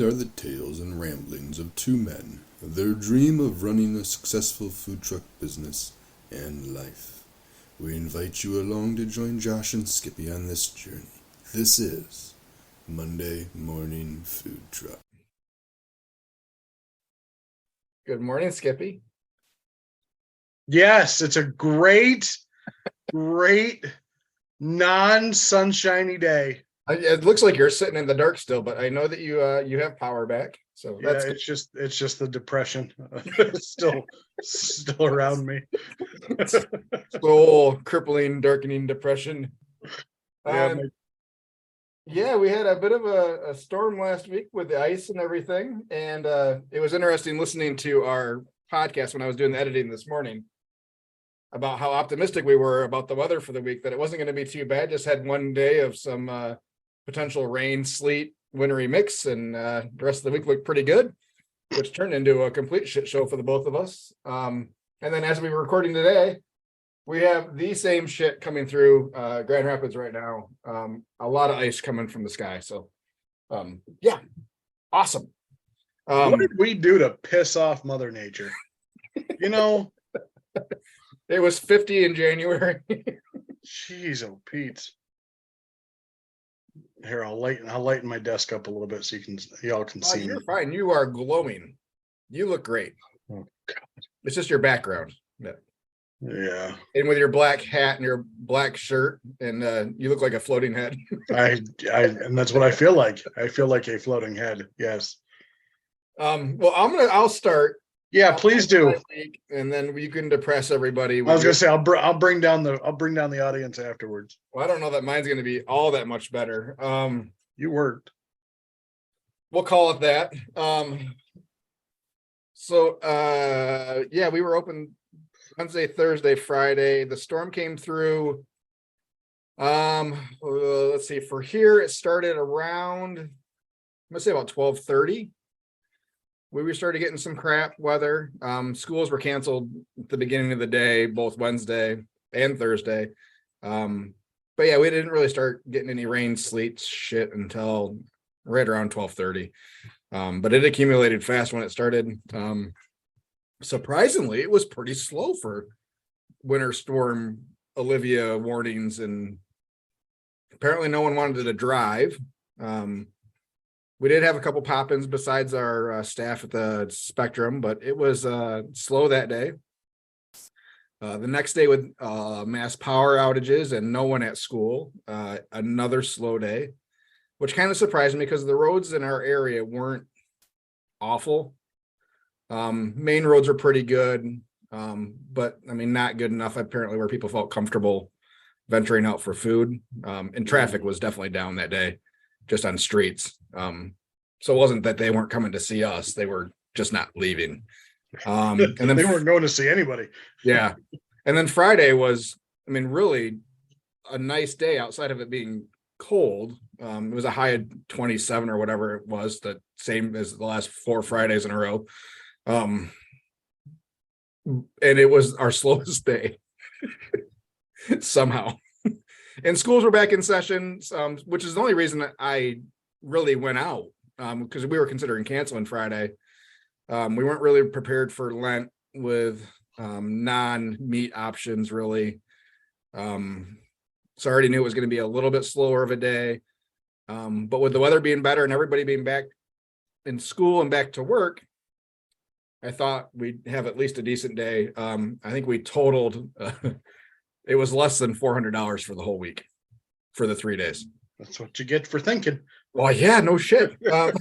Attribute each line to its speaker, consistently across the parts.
Speaker 1: These are the tales and ramblings of two men, their dream of running a successful food truck business and life. We invite you along to join Josh and Skippy on this journey. This is Monday Morning Food Truck.
Speaker 2: Good morning, Skippy.
Speaker 3: Yes, it's a great non-sunshiny day.
Speaker 2: It looks like you're sitting in the dark still, but I know that you have power back. So that's
Speaker 3: it's just the depression still around me.
Speaker 2: soul crippling, darkening depression.
Speaker 3: Yeah,
Speaker 2: We had a bit of a storm last week with the ice and everything, and it was interesting listening to our podcast when I was doing the editing this morning about how optimistic we were about the weather for the week, that it wasn't going to be too bad. Just had one day of some potential rain, sleet, wintry mix, and the rest of the week looked pretty good, which turned into a complete shit show for the both of us. And then as we were recording today, we have the same shit coming through Grand Rapids right now. A lot of ice coming from the sky. So awesome.
Speaker 3: what did we do to piss off Mother Nature?
Speaker 2: It was 50 in January.
Speaker 3: Jeez, oh Pete. Here, I'll lighten my desk up a little bit so y'all can see
Speaker 2: You're
Speaker 3: me.
Speaker 2: fine. You are glowing. You look great.
Speaker 3: Oh, God.
Speaker 2: It's just your background.
Speaker 3: Yeah.
Speaker 2: And with your black hat and your black shirt, and you look like a floating head.
Speaker 3: And that's what I feel like. I feel like a floating head. Yes.
Speaker 2: Well, I'll start.
Speaker 3: Yeah, please do.
Speaker 2: And then you can depress everybody.
Speaker 3: I was gonna say I'll bring down the audience afterwards.
Speaker 2: Well, I don't know that mine's gonna be all that much better.
Speaker 3: You worked.
Speaker 2: We'll call it that. We were open Wednesday, Thursday, Friday. The storm came through. Let's see. For here, it started around, I'm gonna say about 12:30. We started getting some crap weather. Schools were canceled at the beginning of the day, both Wednesday and Thursday. We didn't really start getting any rain, sleet, shit until right around 12:30. But it accumulated fast when it started. Surprisingly, it was pretty slow for winter storm Olivia warnings, and apparently no one wanted to drive. We did have a couple pop-ins besides our staff at the Spectrum, but it was slow that day. The next day with mass power outages and no one at school, another slow day, which kind of surprised me because the roads in our area weren't awful. Main roads are pretty good, but I mean, not good enough apparently where people felt comfortable venturing out for food. And traffic was definitely down that day, just on streets. So it wasn't that they weren't coming to see us; they were just not leaving. And then
Speaker 3: they weren't going to see anybody.
Speaker 2: Yeah, and then Friday was, I mean, really a nice day outside of it being cold. It was a high of 27 or whatever it was, the same as the last 4 Fridays in a row. And it was our slowest day somehow. And schools were back in session, which is the only reason that I really went out, because we were considering canceling Friday. We weren't really prepared for Lent with non-meat options really. So I already knew it was going to be a little bit slower of a day. But with the weather being better and everybody being back in school and back to work, I thought we'd have at least a decent day. I think we totaled, it was less than $400 for the whole week for the 3 days.
Speaker 3: That's what you get for thinking.
Speaker 2: Well, yeah, no shit.
Speaker 3: That's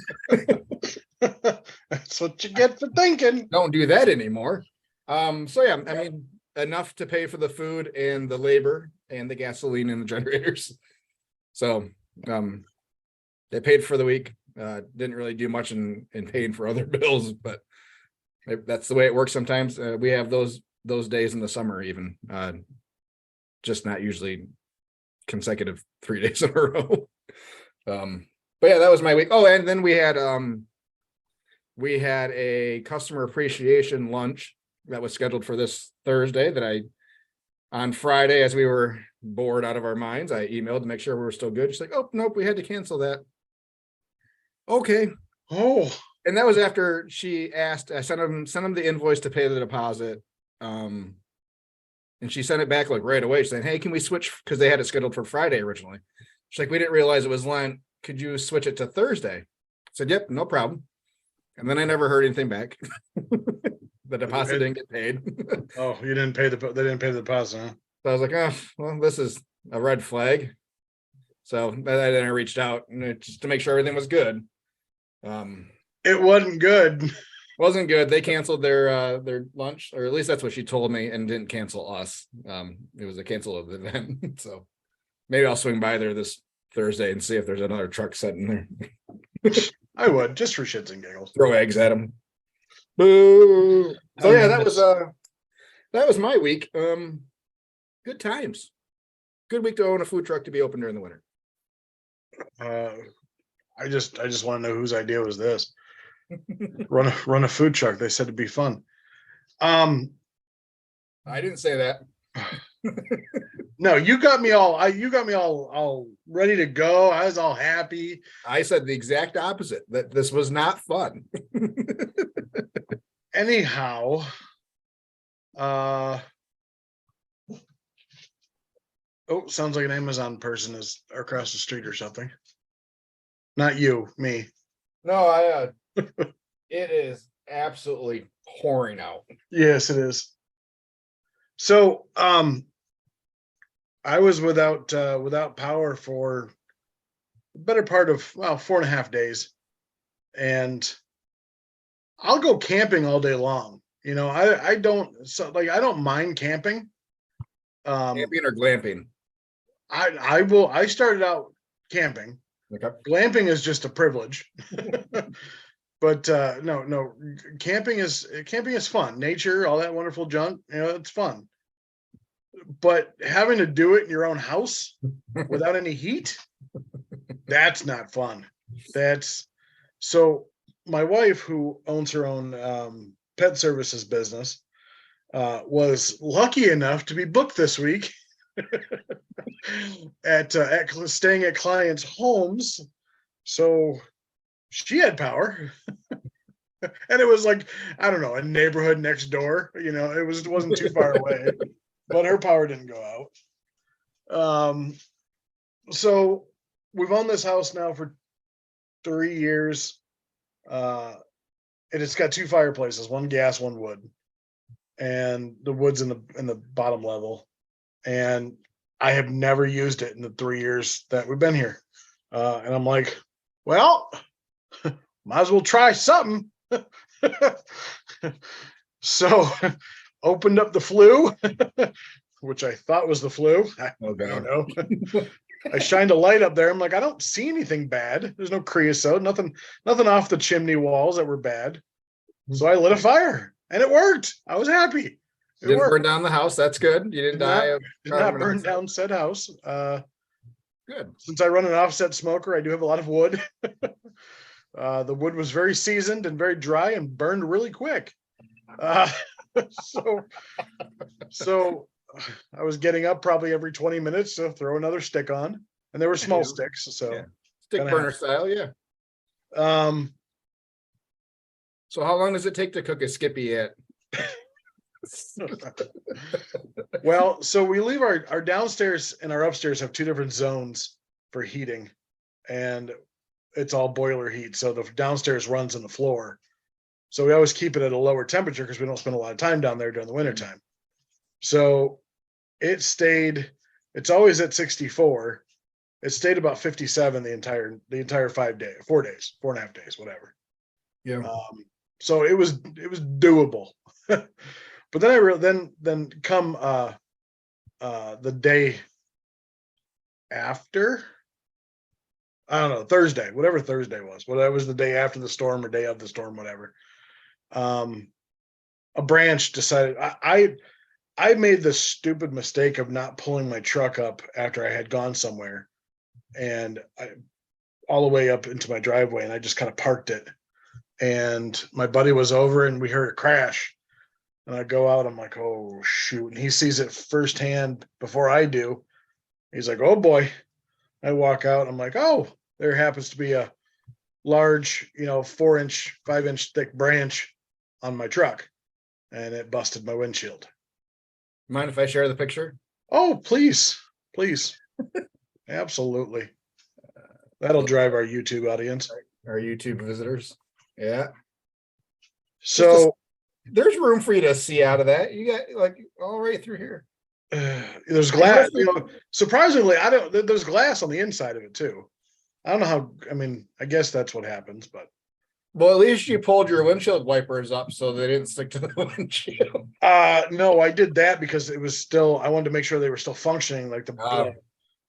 Speaker 3: what you get for thinking.
Speaker 2: Don't do that anymore. I mean, enough to pay for the food and the labor and the gasoline and the generators. So they paid for the week. Didn't really do much in paying for other bills, but that's the way it works sometimes. We have those days in the summer even, just not usually consecutive 3 days in a row. That was my week. Oh, and then we had a customer appreciation lunch that was scheduled for this Thursday that on Friday, as we were bored out of our minds, I emailed to make sure we were still good. She's like, oh, nope, we had to cancel that. Okay.
Speaker 3: Oh,
Speaker 2: And that was after she asked, I sent him the invoice to pay the deposit. And she sent it back like right away saying, hey, can we switch? Because they had it scheduled for Friday originally. She's like, we didn't realize it was Lent. Could you switch it to Thursday? I said, yep, no problem. And then I never heard anything back. The deposit didn't get paid.
Speaker 3: oh, they didn't pay the deposit, huh?
Speaker 2: So I was like, oh, well, this is a red flag. So then I reached out just to make sure everything was good.
Speaker 3: It wasn't good.
Speaker 2: Wasn't good. They canceled their lunch, or at least that's what she told me, and didn't cancel us. It was a cancel of the event. So maybe I'll swing by there this Thursday and see if there's another truck sitting there.
Speaker 3: I would, just for shits and giggles.
Speaker 2: Throw eggs at them. Boo. So yeah, that was my week. Good times. Good week to own a food truck to be open during the winter.
Speaker 3: I just want to know whose idea was this. Run a food truck. They said it'd be fun.
Speaker 2: I didn't say that.
Speaker 3: No, you got me all ready to go. I was all happy.
Speaker 2: I said the exact opposite, that this was not fun.
Speaker 3: Anyhow, oh, sounds like an Amazon person is across the street or something. Not you, me.
Speaker 2: No, it is absolutely pouring out.
Speaker 3: Yes, it is. So, I was without power for the better part of 4.5 days, and I'll go camping all day long. I don't mind camping.
Speaker 2: Camping or glamping?
Speaker 3: I started out camping.
Speaker 2: Okay.
Speaker 3: Glamping is just a privilege. But no, camping is fun. Nature, all that wonderful junk, it's fun. But having to do it in your own house without any heat, that's not fun. So my wife, who owns her own pet services business, was lucky enough to be booked this week at staying at clients' homes. So she had power. And it was like, I don't know, a neighborhood next door. It wasn't too far away, but her power didn't go out. So we've owned this house now for 3 years. And it's got 2 fireplaces, one gas, one wood. And the wood's in the bottom level. And I have never used it in the 3 years that we've been here. And I'm like, well, might as well try something. So opened up the flue, which I thought was the flue. I don't know. I shined a light up there. I'm like, I don't see anything bad. There's no creosote, nothing off the chimney walls that were bad. So I lit a fire and it worked. I was happy. It
Speaker 2: Didn't
Speaker 3: worked.
Speaker 2: burn down the house. That's good. You didn't die.
Speaker 3: Did not burn down said house.
Speaker 2: Good.
Speaker 3: Since I run an offset smoker, I do have a lot of wood. The wood was very seasoned and very dry and burned really quick. So I was getting up probably every 20 minutes to throw another stick on, and they were small sticks. So
Speaker 2: yeah. Stick burner style. Yeah. So how long does it take to cook a Skippy at?
Speaker 3: Well, so we leave our downstairs and our upstairs have 2 different zones for heating, and it's all boiler heat. So the downstairs runs in the floor. So we always keep it at a lower temperature because we don't spend a lot of time down there during the winter time. So it's always at 64. It stayed about 57 the entire 4 days, 4.5 days, whatever.
Speaker 2: Yeah.
Speaker 3: So it was doable. But then then come the day after, I don't know, Thursday, whatever Thursday was, whatever was the day after the storm or day of the storm, whatever. A branch decided I made the stupid mistake of not pulling my truck up after I had gone somewhere, and all the way up into my driveway, and I just kind of parked it. And my buddy was over, and we heard a crash. And I go out, I'm like, oh shoot! And he sees it firsthand before I do. He's like, oh boy! I walk out, I'm like, oh, there happens to be a large, 4-inch, 5-inch thick branch on my truck, and it busted my windshield.
Speaker 2: Mind if I share the picture?
Speaker 3: Oh, please. Absolutely. That'll drive our YouTube audience.
Speaker 2: Our YouTube visitors. Yeah.
Speaker 3: So
Speaker 2: there's room for you to see out of that. You got like all right through here.
Speaker 3: There's glass. Surprisingly, there's glass on the inside of it too. I don't know how. I mean, I guess that's what happens, but.
Speaker 2: Well, at least you pulled your windshield wipers up so they didn't stick to the windshield.
Speaker 3: No, I did that because it was still. I wanted to make sure they were still functioning. Like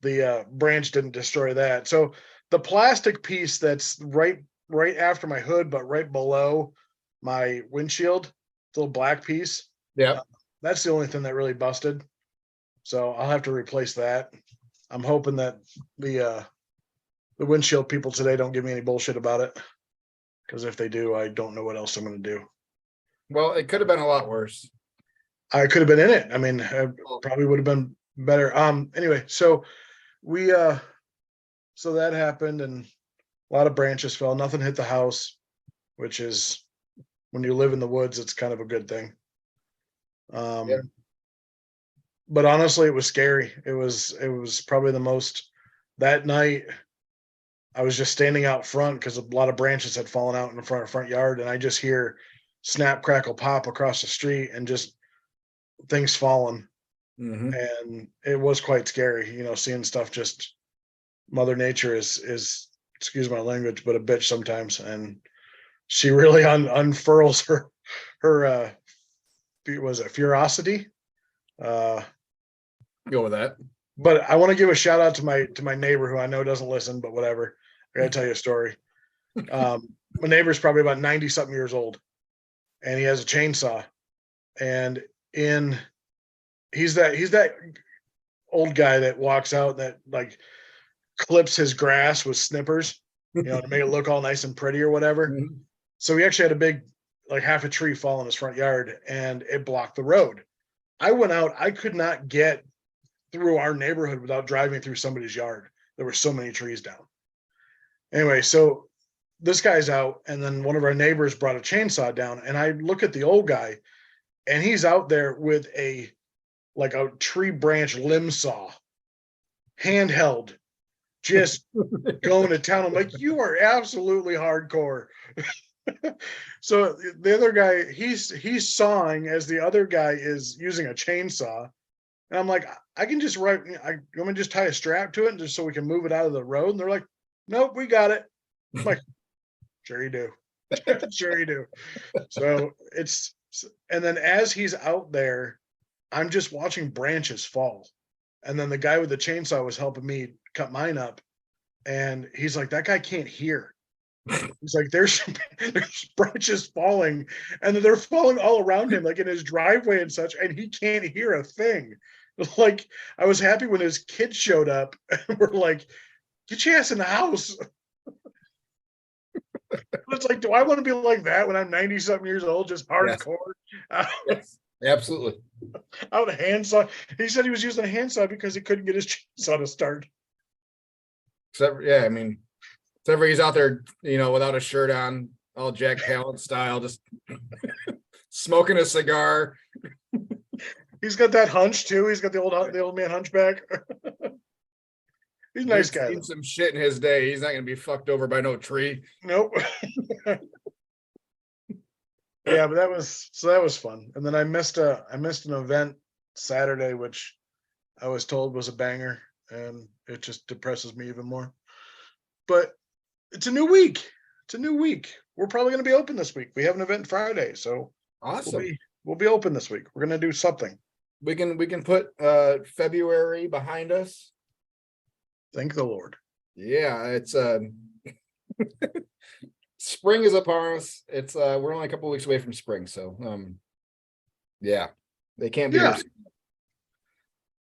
Speaker 3: the branch didn't destroy that. So the plastic piece that's right after my hood, but right below my windshield, the little black piece.
Speaker 2: Yeah,
Speaker 3: that's the only thing that really busted. So I'll have to replace that. I'm hoping that the windshield people today don't give me any bullshit about it. Because if they do, I don't know what else I'm going to do.
Speaker 2: Well, it could have been a lot worse.
Speaker 3: I could have been in it. I mean, I probably would have been better. Anyway, so so that happened, and a lot of branches fell. Nothing hit the house, which is, when you live in the woods, it's kind of a good thing. Yeah. But honestly, it was scary. It was probably the most. That night, I was just standing out front because a lot of branches had fallen out in the front yard, and I just hear snap, crackle, pop across the street, and just things falling.
Speaker 2: Mm-hmm.
Speaker 3: And it was quite scary, seeing stuff. Just Mother Nature is excuse my language, but a bitch sometimes, and she really unfurls her was it ferocity?
Speaker 2: Go with that.
Speaker 3: But I want to give a shout out to my neighbor, who I know doesn't listen, but whatever. I gotta tell you a story. My neighbor's probably about 90 something years old, and he has a chainsaw, and he's that old guy that walks out that like clips his grass with snippers, to make it look all nice and pretty or whatever. Mm-hmm. So he actually had a big, like half a tree fall in his front yard, and it blocked the road. I went out. I could not get through our neighborhood without driving through somebody's yard. There were so many trees down. Anyway, so this guy's out, and then one of our neighbors brought a chainsaw down, and I look at the old guy, and he's out there with a tree branch limb saw, handheld, just going to town. I'm like, you are absolutely hardcore. So the other guy, he's sawing as the other guy is using a chainsaw. And I'm like, I can just you want me to just tie a strap to it just so we can move it out of the road? And they're like, nope, we got it. I'm like, sure you do. Sure you do. So and then as he's out there, I'm just watching branches fall. And then the guy with the chainsaw was helping me cut mine up. And he's like, that guy can't hear. He's like, there's branches falling, and they're falling all around him, like in his driveway and such, and he can't hear a thing. Like, I was happy when his kids showed up and were like, get your ass in the house. It's like, do I want to be like that when I'm 90 something years old, just hardcore?
Speaker 2: Yes, absolutely.
Speaker 3: Out handsaw. He said he was using a handsaw because he couldn't get his chainsaw to start.
Speaker 2: Except he's out there, without a shirt on, all Jack Palance style, just smoking a cigar.
Speaker 3: He's got that hunch too. He's got the old man hunchback. He's a nice guy.
Speaker 2: Seen some shit in his day. He's not going to be fucked over by no tree.
Speaker 3: Nope. Yeah, but that was fun. And then I missed an event Saturday, which I was told was a banger, and it just depresses me even more. But it's a new week. We're probably going to be open this week. We have an event Friday, so
Speaker 2: awesome.
Speaker 3: We'll be open this week. We're going to do something.
Speaker 2: We can put February behind us.
Speaker 3: Thank the Lord.
Speaker 2: Yeah, it's spring is upon us. It's we're only a couple of weeks away from spring, so yeah, they can't be.
Speaker 3: Yeah.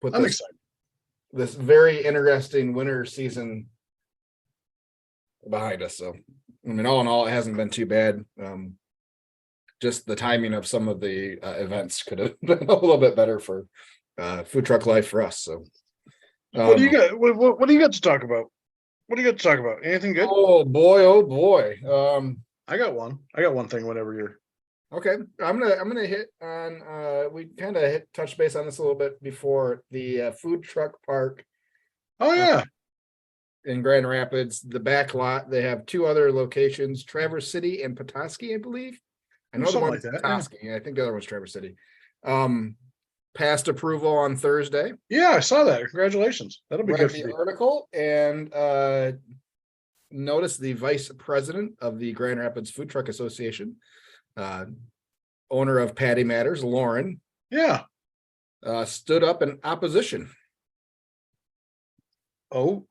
Speaker 2: I'm excited. This very interesting winter season behind us. So, I mean, all in all, it hasn't been too bad. Just the timing of some of the events could have been a little bit better for food truck life for us. So,
Speaker 3: what do you got? What do you got to talk about? What do you got to talk about? Anything good?
Speaker 2: Oh boy, oh boy.
Speaker 3: I got one. I got one thing. Whenever you're.
Speaker 2: Okay. I'm gonna hit on we kind of touched base on this a little bit before the food truck park
Speaker 3: Oh yeah.
Speaker 2: in Grand Rapids, the back lot. They have two other locations, Traverse City and Petoskey, I believe. I know the
Speaker 3: Something
Speaker 2: one
Speaker 3: like that, yeah.
Speaker 2: Petoskey. I think the other one's Traverse City. Passed approval on Thursday.
Speaker 3: Yeah, I saw that. Congratulations. That'll be
Speaker 2: Read
Speaker 3: good for
Speaker 2: the
Speaker 3: you.
Speaker 2: article and noticed the vice president of the Grand Rapids Food Truck Association, owner of Patty Matters, Lauren,
Speaker 3: Yeah.
Speaker 2: stood up in opposition.
Speaker 3: Oh,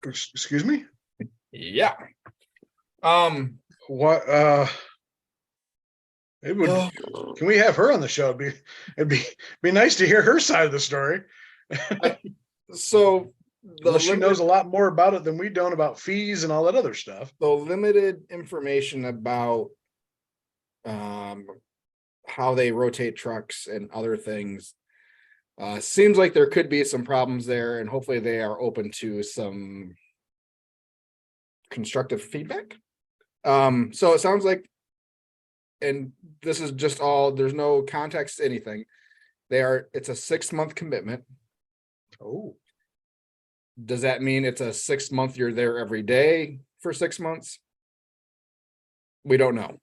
Speaker 3: excuse me.
Speaker 2: Yeah.
Speaker 3: What? It would. Can we have her on the show? It'd be nice to hear her side of the story.
Speaker 2: So
Speaker 3: She knows a lot more about it than we don't about fees and all that other stuff.
Speaker 2: the limited information about how they rotate trucks and other things seems like there could be some problems there, and hopefully they are open to some constructive feedback. So it sounds like, and this is just all, there's no context to anything. It's a 6-month commitment.
Speaker 3: Oh,
Speaker 2: Does that mean it's a 6-month, you're there every day for 6 months? We don't know.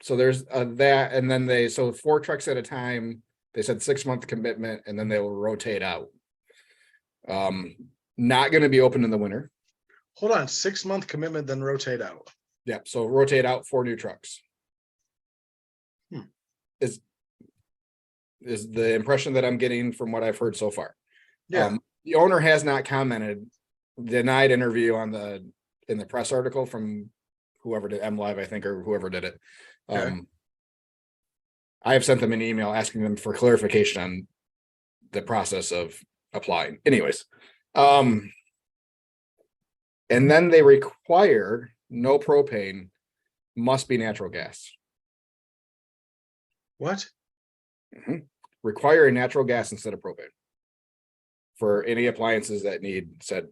Speaker 2: So there's that, and then so 4 trucks at a time, they said 6-month commitment, and then they will rotate out. Not going to be open in the winter.
Speaker 3: hold on. 6-month commitment, then rotate out.
Speaker 2: Yeah, so rotate out 4 new trucks. Is the impression that I'm getting from what I've heard so far.
Speaker 3: Yeah.
Speaker 2: The owner has not commented. Denied interview in the press article from whoever did MLive, I think, or whoever did it.
Speaker 3: Okay.
Speaker 2: I have sent them an email asking them for clarification on the process of applying. Anyways, and then they require no propane, must be natural gas.
Speaker 3: What?
Speaker 2: Requiring natural gas instead of propane for any appliances that need said.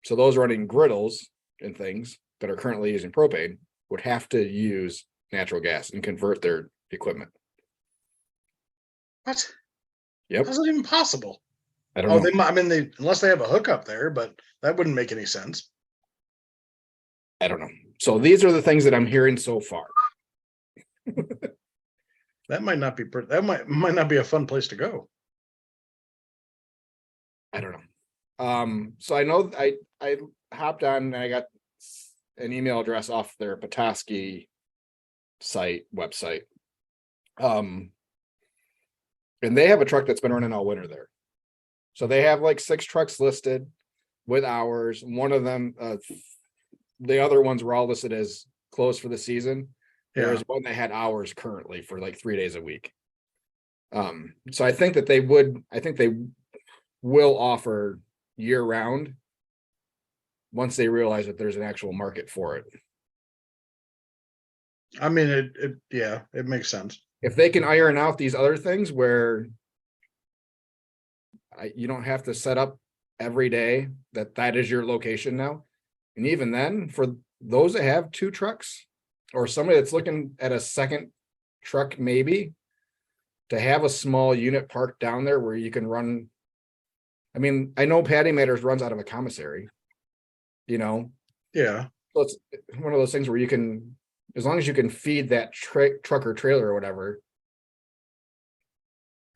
Speaker 2: So those running griddles and things that are currently using propane would have to use natural gas and convert their equipment.
Speaker 3: What?
Speaker 2: Yep.
Speaker 3: How's that even possible?
Speaker 2: I don't know.
Speaker 3: Unless they have a hookup there, but that wouldn't make any sense.
Speaker 2: I don't know. So these are the things that I'm hearing so far.
Speaker 3: That might not be. That might not be a fun place to go.
Speaker 2: I don't know. So I know I hopped on and I got an email address off their Petoskey website. And they have a truck that's been running all winter there. So they have like 6 trucks listed with hours. One of them, the other ones were all listed as closed for the season.
Speaker 3: Yeah.
Speaker 2: There's one that had hours currently for like 3 days a week. So I think they will offer year round once they realize that there's an actual market for it.
Speaker 3: I mean, it makes sense.
Speaker 2: If they can iron out these other things where you don't have to set up every day that is your location now. And even then, for those that have 2 trucks or somebody that's looking at a second truck, maybe to have a small unit parked down there where you can run. I mean, I know Patty Matters runs out of a commissary,
Speaker 3: Yeah.
Speaker 2: So it's one of those things where you can, as long as you can feed that truck or trailer or whatever.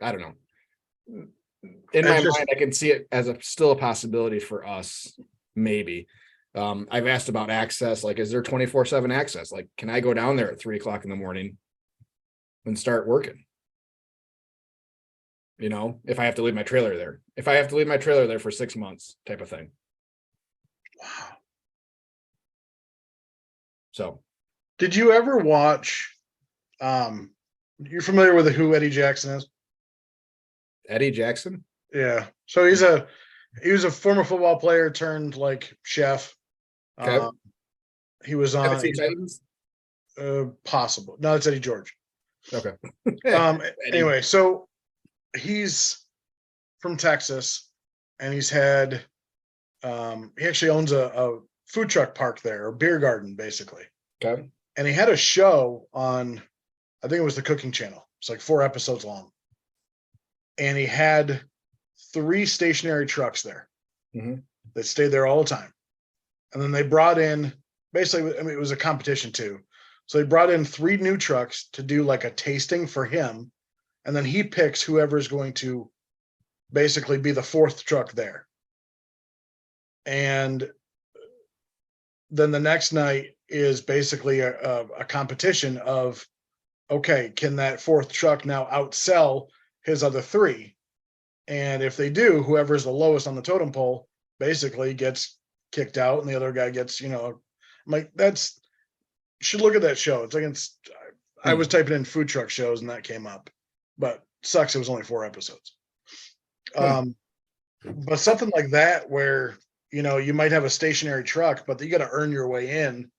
Speaker 2: I don't know. In my mind, I can see it as still a possibility for us, maybe. I've asked about access, like, is there 24/7 access? Like, can I go down there at 3:00 in the morning and start working? If I have to leave my trailer there, for 6 months type of thing.
Speaker 3: Wow.
Speaker 2: So.
Speaker 3: Did you ever watch, you're familiar with who Eddie Jackson is?
Speaker 2: Eddie Jackson?
Speaker 3: Yeah. So he was a former football player turned like chef.
Speaker 2: Okay.
Speaker 3: He was on
Speaker 2: Titans?
Speaker 3: Possible. No, it's Eddie George.
Speaker 2: Okay.
Speaker 3: Anyway, so he's from Texas and he's had he actually owns a food truck park there, or beer garden, basically.
Speaker 2: Okay.
Speaker 3: And he had a show on, I think it was the Cooking Channel. It's like 4 episodes long. And he had 3 stationary trucks there that stayed there all the time. And then they brought in, basically, I mean, it was a competition too. So they brought in 3 new trucks to do like a tasting for him. And then he picks whoever's going to basically be the 4th truck there. And then the next night is basically a competition of, okay, can that 4th truck now outsell his other 3? And if they do, whoever's the lowest on the totem pole basically gets kicked out, and the other guy gets, I'm like, you should look at that show. It's like, I was typing in food truck shows and that came up, but sucks. It was only 4 episodes. But something like that, where, you might have a stationary truck, but you got to earn your way in,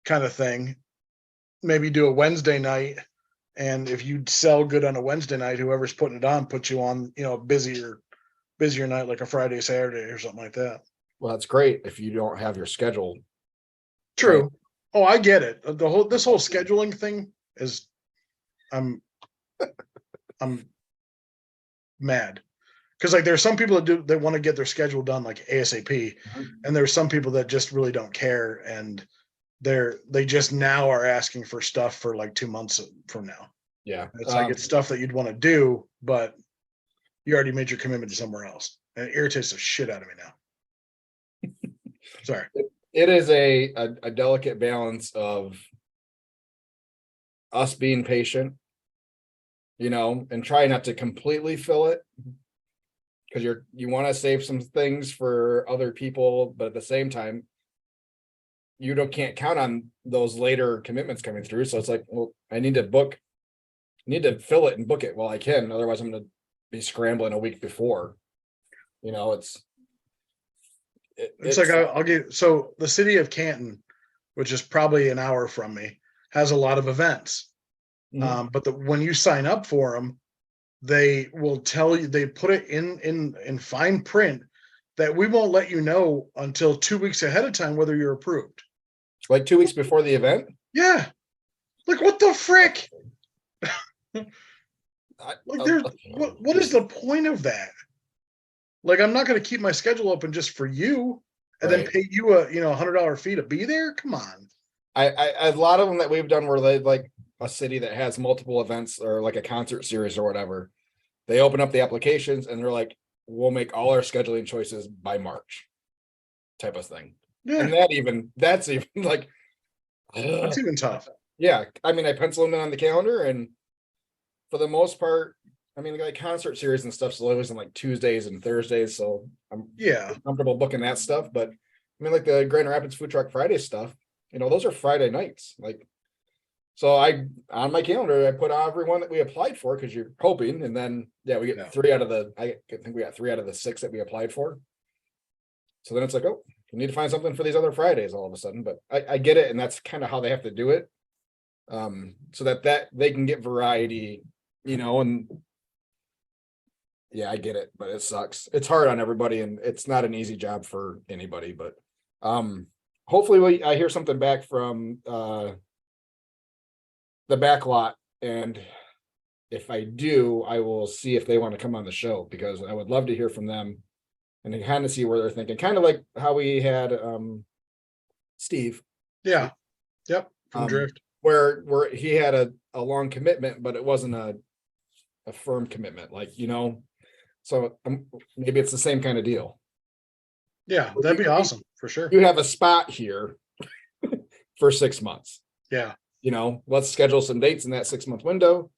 Speaker 3: kind of thing. Maybe do a Wednesday night. And if you sell good on a Wednesday night, whoever's putting it on puts you on, a busier night, like a Friday, Saturday, or something like that.
Speaker 2: Well, that's great if you don't have your schedule.
Speaker 3: True. Right. Oh, I get it. This whole scheduling thing is, I'm mad. Because like there's some people that want to get their schedule done like ASAP, and there's some people that just really don't care, and they just now are asking for stuff for like 2 months from now.
Speaker 2: Yeah,
Speaker 3: it's like it's stuff that you'd want to do, but you already made your commitment to somewhere else, and it irritates the shit out of me now. Sorry.
Speaker 2: It is a delicate balance of us being patient, and try not to completely fill it, because you want to save some things for other people, but at the same time, you can't count on those later commitments coming through. So it's like, well, I need to fill it and book it while I can. Otherwise, I'm going to be scrambling a week before. It's
Speaker 3: like I'll give. So the city of Canton, which is probably an hour from me, has a lot of events. But when you sign up for them, they will tell you, they put it in fine print that we won't let you know until 2 weeks ahead of time whether you're approved.
Speaker 2: Like 2 weeks before the event?
Speaker 3: Yeah. Like, what the frick? Like, there's what is the point of that? Like, I'm not going to keep my schedule open just for you and then pay you a $100 fee to be there. Come on.
Speaker 2: I a lot of them that we've done where they like a city that has multiple events or like a concert series or whatever, they open up the applications and they're like, we'll make all our scheduling choices by March, type of thing. Yeah. And that's even like,
Speaker 3: that's even tough.
Speaker 2: Yeah. I mean, I pencil them in on the calendar, and for the most part, I mean, like concert series and stuff's always on like Tuesdays and Thursdays. So I'm comfortable booking that stuff. But I mean, like the Grand Rapids Food Truck Friday stuff, those are Friday nights. Like, so on my calendar, I put everyone that we applied for, because you're hoping, and then we get 3 out of I think we got 3 out of the 6 that we applied for. So then it's like, oh, we need to find something for these other Fridays all of a sudden. But I get it, and that's kind of how they have to do it, so that they can get variety, and I get it, but it sucks. It's hard on everybody, and it's not an easy job for anybody. But hopefully I hear something back from the back lot, and if I do, I will see if they want to come on the show, because I would love to hear from them and kind of see where they're thinking, kind of like how we had Steve.
Speaker 3: Yeah. Yep. From Drift,
Speaker 2: where he had a long commitment, but it wasn't a firm commitment, like, so maybe it's the same kind of deal.
Speaker 3: Yeah, that'd be awesome for sure.
Speaker 2: You have a spot here for 6 months.
Speaker 3: Yeah.
Speaker 2: Let's schedule some dates in that 6-month window.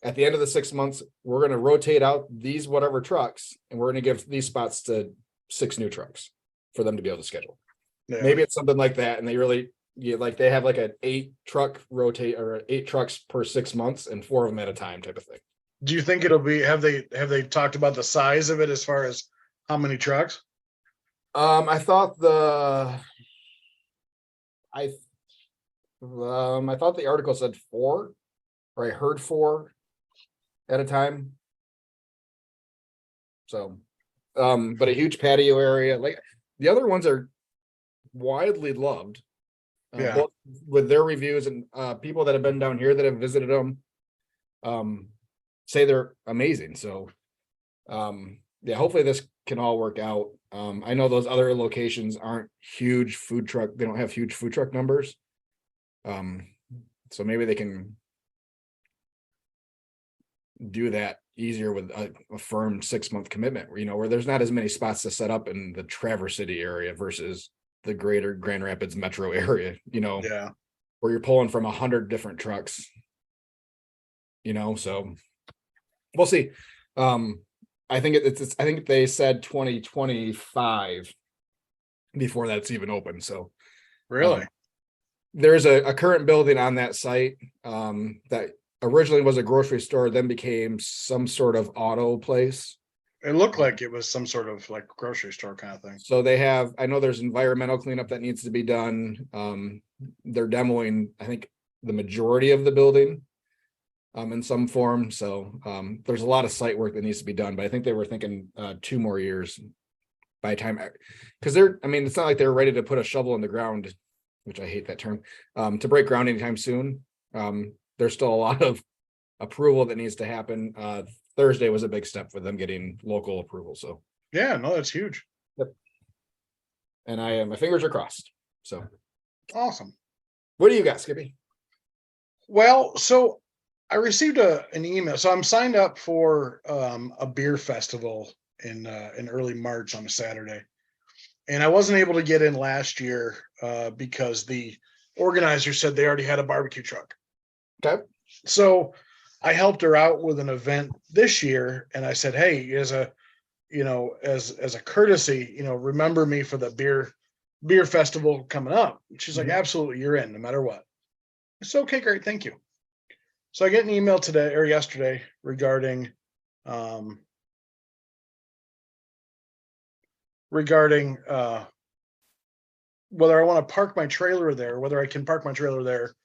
Speaker 2: At the end of the 6 months, we're going to rotate out these whatever trucks, and we're going to give these spots to 6 new trucks for them to be able to schedule. Yeah. Maybe it's something like that, and they really they have like an 8 truck rotate, or 8 trucks per 6 months, and 4 of them at a time type of thing.
Speaker 3: Do you think it'll be? Have they talked about the size of it as far as how many trucks?
Speaker 2: I thought I thought the article said 4, or I heard 4 at a time. So But a huge patio area. Like the other ones are widely loved.
Speaker 3: Yeah.
Speaker 2: Both with their reviews and people that have been down here that have visited them say they're amazing. So yeah, hopefully this can all work out. I know those other locations aren't huge food truck, they don't have huge food truck numbers. So maybe they can do that easier with a firm 6-month commitment, where there's not as many spots to set up in the Traverse City area versus the greater Grand Rapids metro area,
Speaker 3: Yeah.
Speaker 2: where you're pulling from 100 different trucks, so we'll see. I think I think they said 2025 before that's even open. So
Speaker 3: Really?
Speaker 2: there's a current building on that site that originally was a grocery store, then became some sort of auto place.
Speaker 3: It looked like it was some sort of like grocery store kind of thing.
Speaker 2: So I know there's environmental cleanup that needs to be done. They're demoing, I think, the majority of the building in some form. So there's a lot of site work that needs to be done, but I think they were thinking 2 more years by the time, because it's not like they're ready to put a shovel in the ground, which I hate that term, to break ground anytime soon. There's still a lot of approval that needs to happen. Thursday was a big step for them getting local approval. So
Speaker 3: yeah, no, that's huge.
Speaker 2: Yep. And my fingers are crossed. So
Speaker 3: awesome.
Speaker 2: What do you got, Skippy?
Speaker 3: Well, so I received an email. So I'm signed up for a beer festival in early March on a Saturday, and I wasn't able to get in last year because the organizer said they already had a barbecue truck.
Speaker 2: Okay.
Speaker 3: So I helped her out with an event this year, and I said, "Hey, as a courtesy, remember me for the beer festival coming up." She's like, "Absolutely, you're in, no matter what." I said, "Okay, great, thank you." So I get an email today or yesterday regarding whether I want to park my trailer there, whether I can park my trailer there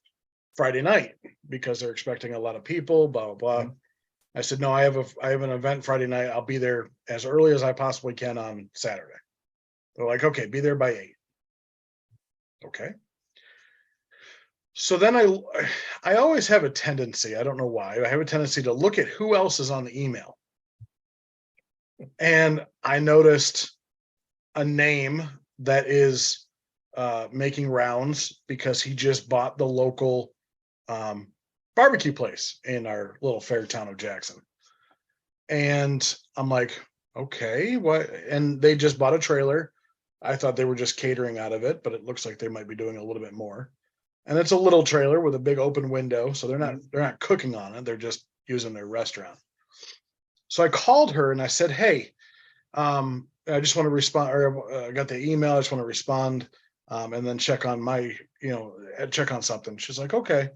Speaker 3: Friday night because they're expecting a lot of people, blah, blah, blah. Mm-hmm. I said, no, I have an event Friday night. I'll be there as early as I possibly can on Saturday. They're like, okay, be there by 8. Okay. So then I always have a tendency, I don't know why, I have a tendency to look at who else is on the email. And I noticed a name that is making rounds because he just bought the local barbecue place in our little fair town of Jackson. And I'm like, okay, what? And they just bought a trailer. I thought they were just catering out of it, but it looks like they might be doing a little bit more. And it's a little trailer with a big open window, so they're not cooking on it. They're just using their restaurant. So I called her and I said, hey, I just want to respond, or I got the email. I just want to respond and then check on check on something. She's like, okay.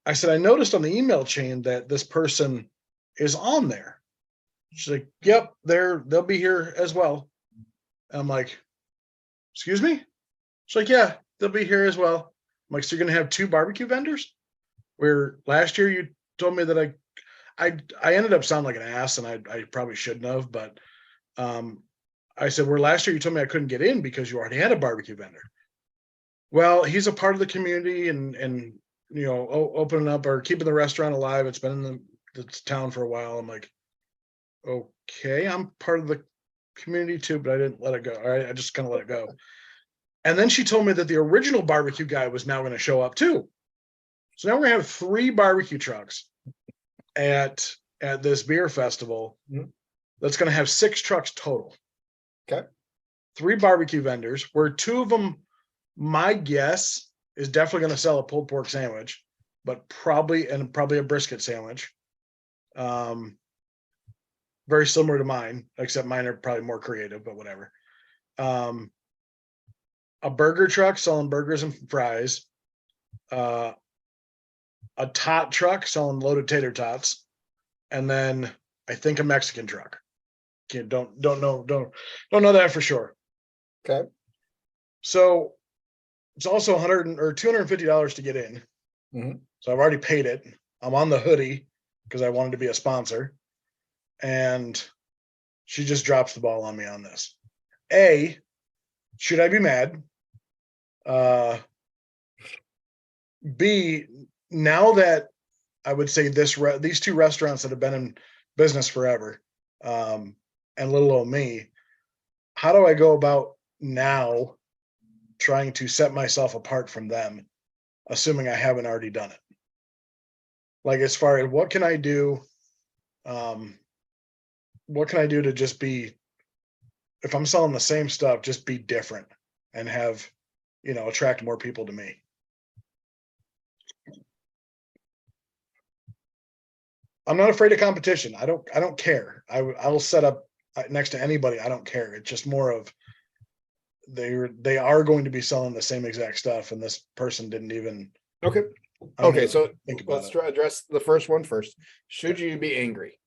Speaker 3: I said, I noticed on the email chain that this person is on there. She's like, yep, they'll be here as well. And I'm like, excuse me? She's like, yeah, they'll be here as well. I'm like, so you're going to have 2 barbecue vendors? Where last year you told me that I ended up sounding like an ass, and I probably shouldn't have, but I said, where last year you told me I couldn't get in because you already had a barbecue vendor. Well, he's a part of the community and opening up or keeping the restaurant alive. It's been in the town for a while. I'm like, okay, I'm part of the community too, but I didn't let it go. All right, I just kind of let it go. And then she told me that the original barbecue guy was now going to show up too. So now we're going to have 3 barbecue trucks at this beer festival. Mm-hmm. That's going to have 6 trucks total.
Speaker 2: Okay.
Speaker 3: 3 barbecue vendors, where 2 of them, my guess, is definitely going to sell a pulled pork sandwich, but probably a brisket sandwich. Very similar to mine, except mine are probably more creative, but whatever. A burger truck selling burgers and fries. A tot truck selling loaded tater tots, and then I think a Mexican truck. Don't know that for sure.
Speaker 2: Okay.
Speaker 3: So it's also $100 or $250 to get in.
Speaker 2: Mm-hmm.
Speaker 3: So I've already paid it. I'm on the hoodie because I wanted to be a sponsor. And she just drops the ball on me on this. A, should I be mad? B, now that I would say these two restaurants that have been in business forever, and little old me, how do I go about now trying to set myself apart from them, assuming I haven't already done it? Like, as far as what can I do? What can I do to just be, if I'm selling the same stuff, just be different and have, attract more people to me? I'm not afraid of competition. I don't care. I will set up next to anybody. I don't care. It's just more of they are going to be selling the same exact stuff, and this person didn't even.
Speaker 2: Okay. So let's try to address the first one first. Should you be angry?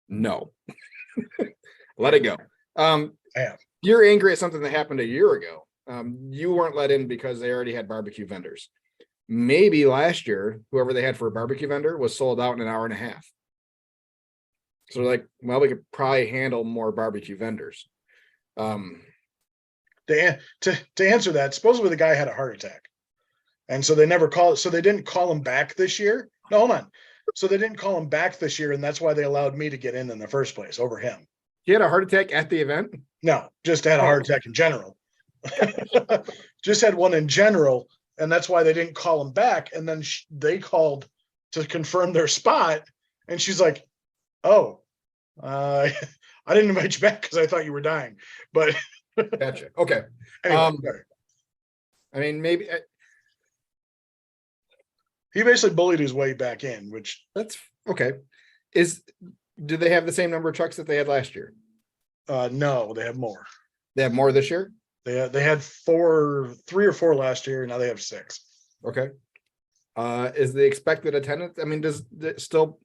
Speaker 2: No. Let it go. You're angry at something that happened a year ago. You weren't let in because they already had barbecue vendors. Maybe last year, whoever they had for a barbecue vendor was sold out in an hour and a half. So they're like, well, we could probably handle more barbecue vendors.
Speaker 3: To answer that, supposedly the guy had a heart attack, and so they never called. So they didn't call him back this year. No, hold on. So they didn't call him back this year, and that's why they allowed me to get in the first place over him.
Speaker 2: He had a heart attack at the event?
Speaker 3: No, just had a heart attack in general. Just had one in general, and that's why they didn't call him back. And then they called to confirm their spot, and she's like, "Oh, I didn't invite you back because I thought you were dying." But
Speaker 2: gotcha. Okay.
Speaker 3: Anyway,
Speaker 2: I mean, maybe
Speaker 3: he basically bullied his way back in, which
Speaker 2: that's okay. Do they have the same number of trucks that they had last year?
Speaker 3: No, they have more.
Speaker 2: They have more this year?
Speaker 3: They had 3 or 4 last year. Now they have 6.
Speaker 2: Okay. Is the expected attendance? I mean, does it still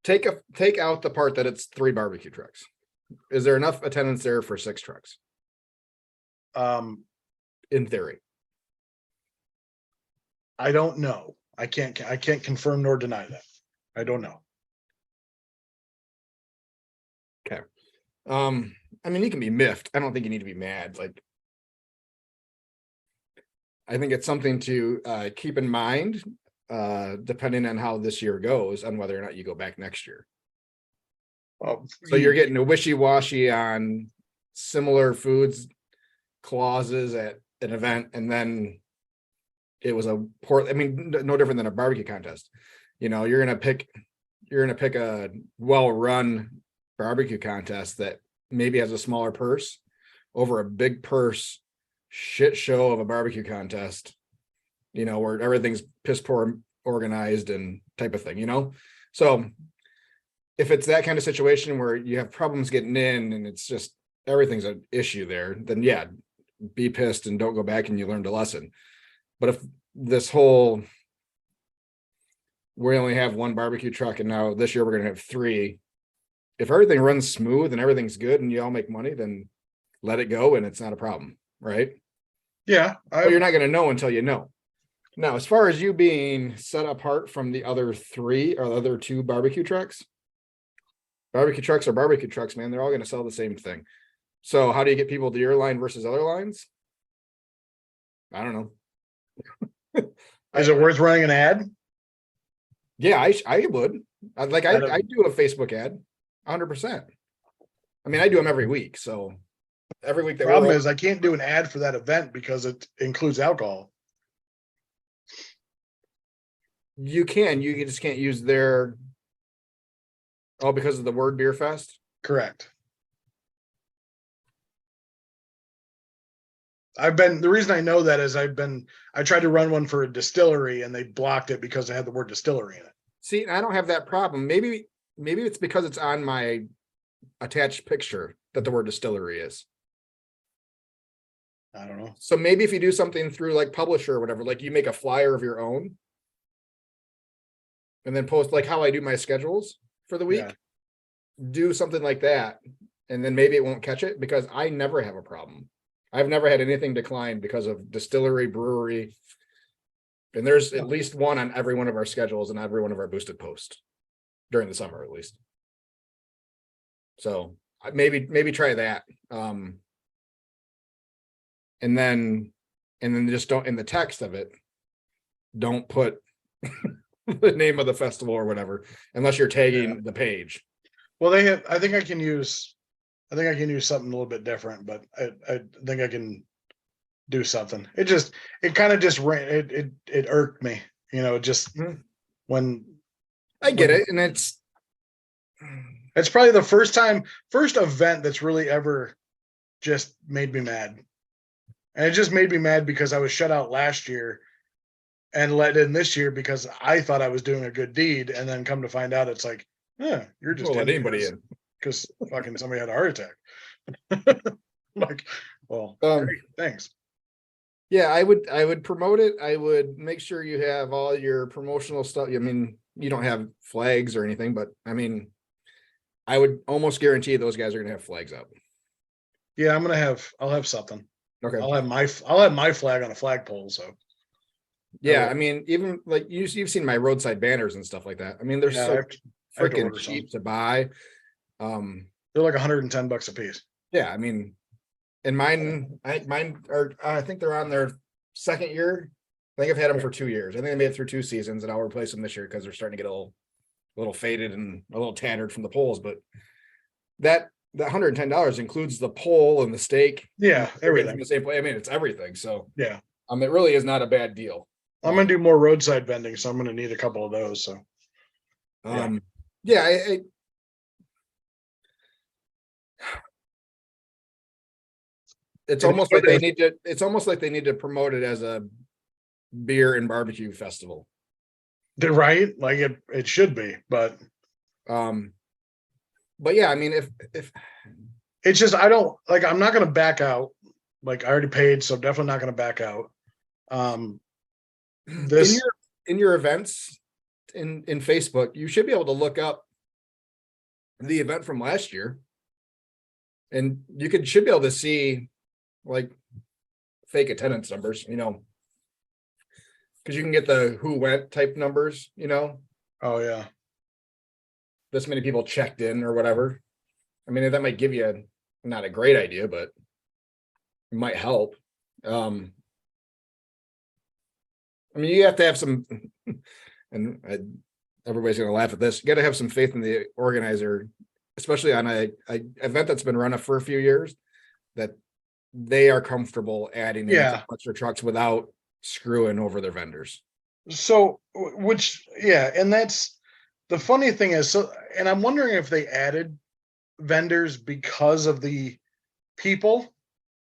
Speaker 2: take out the part that it's 3 barbecue trucks? Is there enough attendance there for 6 trucks? In theory,
Speaker 3: I don't know. I can't confirm nor deny that. I don't know.
Speaker 2: Okay. I mean, you can be miffed. I don't think you need to be mad. Like, I think it's something to keep in mind, depending on how this year goes, on whether or not you go back next year.
Speaker 3: Well,
Speaker 2: so you're getting a wishy-washy on similar foods clauses at an event, and then it was a poor. I mean, no different than a barbecue contest. You're gonna pick a well-run barbecue contest that maybe has a smaller purse over a big purse shit show of a barbecue contest, where everything's piss poor organized and type of thing, So if it's that kind of situation where you have problems getting in and it's just everything's an issue there, then yeah, be pissed and don't go back and you learned a lesson. But if this whole, we only have 1 barbecue truck and now this year we're going to have 3. If everything runs smooth and everything's good and you all make money, then let it go and it's not a problem, right?
Speaker 3: Yeah.
Speaker 2: But you're not going to know until you know. Now, as far as you being set apart from the other 3 or the other 2 barbecue trucks are barbecue trucks, man. They're all going to sell the same thing. So how do you get people to your line versus other lines? I don't know.
Speaker 3: Is it worth running an ad?
Speaker 2: Yeah, I would. I do a Facebook ad, 100%. I mean, I do them every week. So every week.
Speaker 3: The problem is I can't do an ad for that event because it includes alcohol.
Speaker 2: You just can't use their. Oh, because of the word Beer Fest?
Speaker 3: Correct. The reason I know that is I tried to run one for a distillery and they blocked it because it had the word distillery in it.
Speaker 2: See, I don't have that problem. Maybe it's because it's on my attached picture that the word distillery is.
Speaker 3: I don't know.
Speaker 2: So maybe if you do something through like Publisher or whatever, like you make a flyer of your own and then post like how I do my schedules for the week, do something like that. And then maybe it won't catch it because I never have a problem. I've never had anything decline because of distillery, brewery. And there's at least one on every one of our schedules and every one of our boosted posts. during the summer at least. So maybe try that. And then just don't, in the text of it, don't put the name of the festival or whatever, unless you're tagging the page.
Speaker 3: Well, I think I can use something a little bit different, but I think I can do something. It kind of just ran, it irked me, just when
Speaker 2: I get it. And it's
Speaker 3: probably the first event that's really ever just made me mad. And it just made me mad because I was shut out last year and let in this year because I thought I was doing a good deed. And then come to find out, it's like, you're just
Speaker 2: let anybody in
Speaker 3: because fucking somebody had a heart attack. Like, well, great, thanks.
Speaker 2: Yeah, I would promote it. I would make sure you have all your promotional stuff. I mean, you don't have flags or anything, but I mean, I would almost guarantee those guys are going to have flags up.
Speaker 3: Yeah, I'll have something.
Speaker 2: Okay.
Speaker 3: I'll have my flag on a flagpole. So.
Speaker 2: Yeah, I mean, even like you've seen my roadside banners and stuff like that. I mean, they're so freaking cheap to buy.
Speaker 3: They're like $110 a piece.
Speaker 2: Yeah, I mean, and mine are, I think they're on their second year. I think I've had them for 2 years. I think I made it through 2 seasons, and I'll replace them this year because they're starting to get a little faded and a little tattered from the poles. But that $110 includes the pole and the stake.
Speaker 3: Yeah, everything
Speaker 2: from the same place. I mean, it's everything. So
Speaker 3: yeah,
Speaker 2: it really is not a bad deal.
Speaker 3: I'm gonna do more roadside vending, so I'm gonna need a couple of those. So
Speaker 2: it's almost like they need to promote it as a beer and barbecue festival.
Speaker 3: They're right, like it should be, but
Speaker 2: yeah, I mean, if
Speaker 3: it's just, I don't like, I'm not gonna back out. Like, I already paid, so definitely not gonna back out. This
Speaker 2: in your events in Facebook, you should be able to look up the event from last year, and you should be able to see like fake attendance numbers, because you can get the who went type numbers,
Speaker 3: Oh yeah,
Speaker 2: this many people checked in or whatever. I mean, that might give you not a great idea, but it might help. I mean, you have to have some, and everybody's going to laugh at this. You got to have some faith in the organizer, especially on a event that's been run for a few years, that they are comfortable adding in extra trucks without screwing over their vendors.
Speaker 3: So, and that's the funny thing is, and I'm wondering if they added vendors because of the people,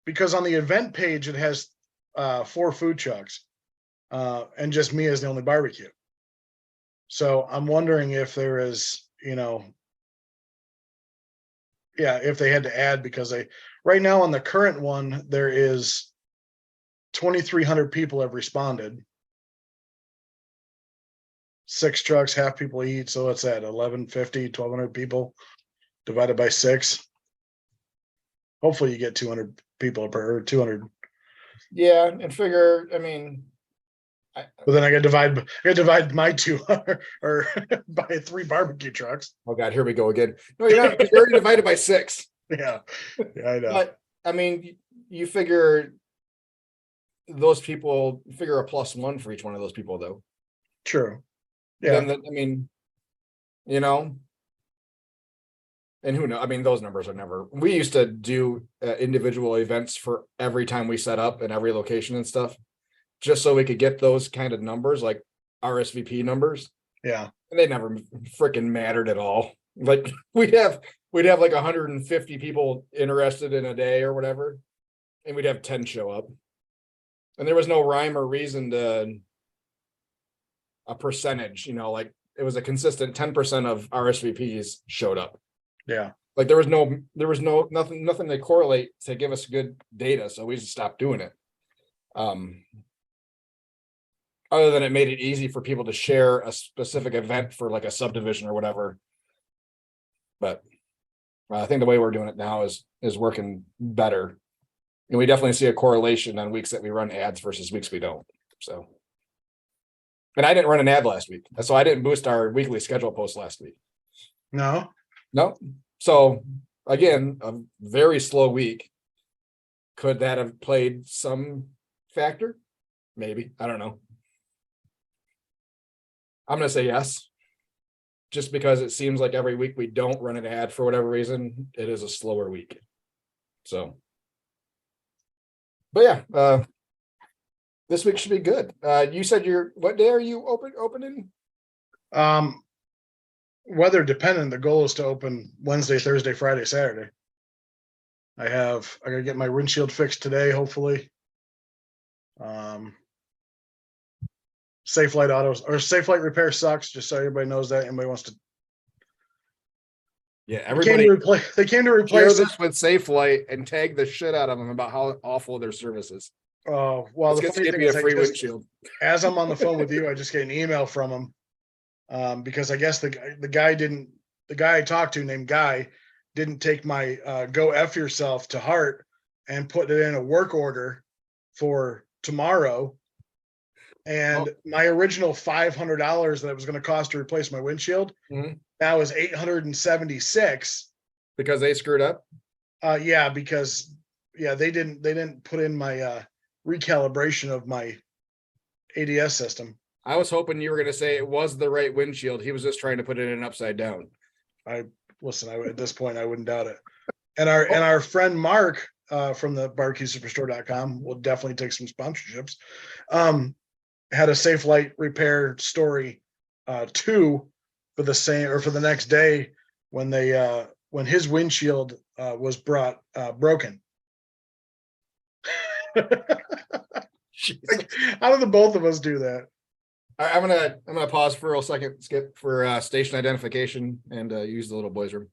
Speaker 3: because on the event page, it has 4 food trucks. And just me as the only barbecue. So I'm wondering if there is, if they had to add, because right now on the current one, there is 2,300 people have responded. 6 trucks, half people eat. So it's at 1,150, 1,200 people divided by 6. Hopefully you get 200 people per 200.
Speaker 2: Yeah. And figure, I mean,
Speaker 3: but then I got to divide my 2 or by 3 barbecue trucks.
Speaker 2: Oh God, here we go again. No, you're not, because you're already divided by 6.
Speaker 3: Yeah, I know.
Speaker 2: But I mean, you figure those people, figure a +1 for each one of those people, though.
Speaker 3: True. Yeah.
Speaker 2: Then, I mean, and who knows? I mean, those numbers are never. We used to do individual events for every time we set up and every location and stuff, just so we could get those kind of numbers, like RSVP numbers.
Speaker 3: Yeah.
Speaker 2: And they never freaking mattered at all. Like we'd have like 150 people interested in a day or whatever, and we'd have 10 show up. And there was no rhyme or reason to a percentage, like it was a consistent 10% of RSVPs showed up.
Speaker 3: Yeah.
Speaker 2: Like there was nothing to correlate to give us good data. So we just stopped doing it. Other than it made it easy for people to share a specific event for like a subdivision or whatever. But I think the way we're doing it now is working better. And we definitely see a correlation on weeks that we run ads versus weeks we don't. So. And I didn't run an ad last week, so I didn't boost our weekly schedule post last week.
Speaker 3: No,
Speaker 2: No. So again, a very slow week. Could that have played some factor? Maybe. I don't know. I'm gonna say yes. Just because it seems like every week we don't run an ad for whatever reason, it is a slower week. So, but yeah, this week should be good. You said what day are you opening?
Speaker 3: weather dependent. The goal is to open Wednesday, Thursday, Friday, Saturday. I gotta get my windshield fixed today, hopefully. Safe Light Autos or Safe Light Repair sucks, just so everybody knows that. Anybody wants to.
Speaker 2: Yeah,
Speaker 3: They
Speaker 2: everybody
Speaker 3: came to
Speaker 2: share
Speaker 3: replace it.
Speaker 2: this with Safe Light and tag the shit out of them about how awful their service is.
Speaker 3: Well,
Speaker 2: Let's
Speaker 3: the
Speaker 2: get
Speaker 3: funny thing
Speaker 2: Skippy a
Speaker 3: is,
Speaker 2: free windshield.
Speaker 3: as I'm on the phone with you, I just get an email from him because I guess the guy I talked to named Guy didn't take my "Go F Yourself" to heart and put it in a work order for tomorrow. And my original $500 that it was going to cost to replace my windshield now is $876
Speaker 2: because they screwed up.
Speaker 3: Yeah, because they didn't put in my recalibration of my ADS system.
Speaker 2: I was hoping you were going to say it was the right windshield. He was just trying to put it in upside down.
Speaker 3: At this point I wouldn't doubt it. And our friend Mark from the barbecuesuperstore.com will definitely take some sponsorships. Had a Safe Light repair story too for the same or for the next day when when his windshield was broken. Like, how did the both of us do that?
Speaker 2: I'm gonna pause for a second, Skip, for station identification and use the little boys room.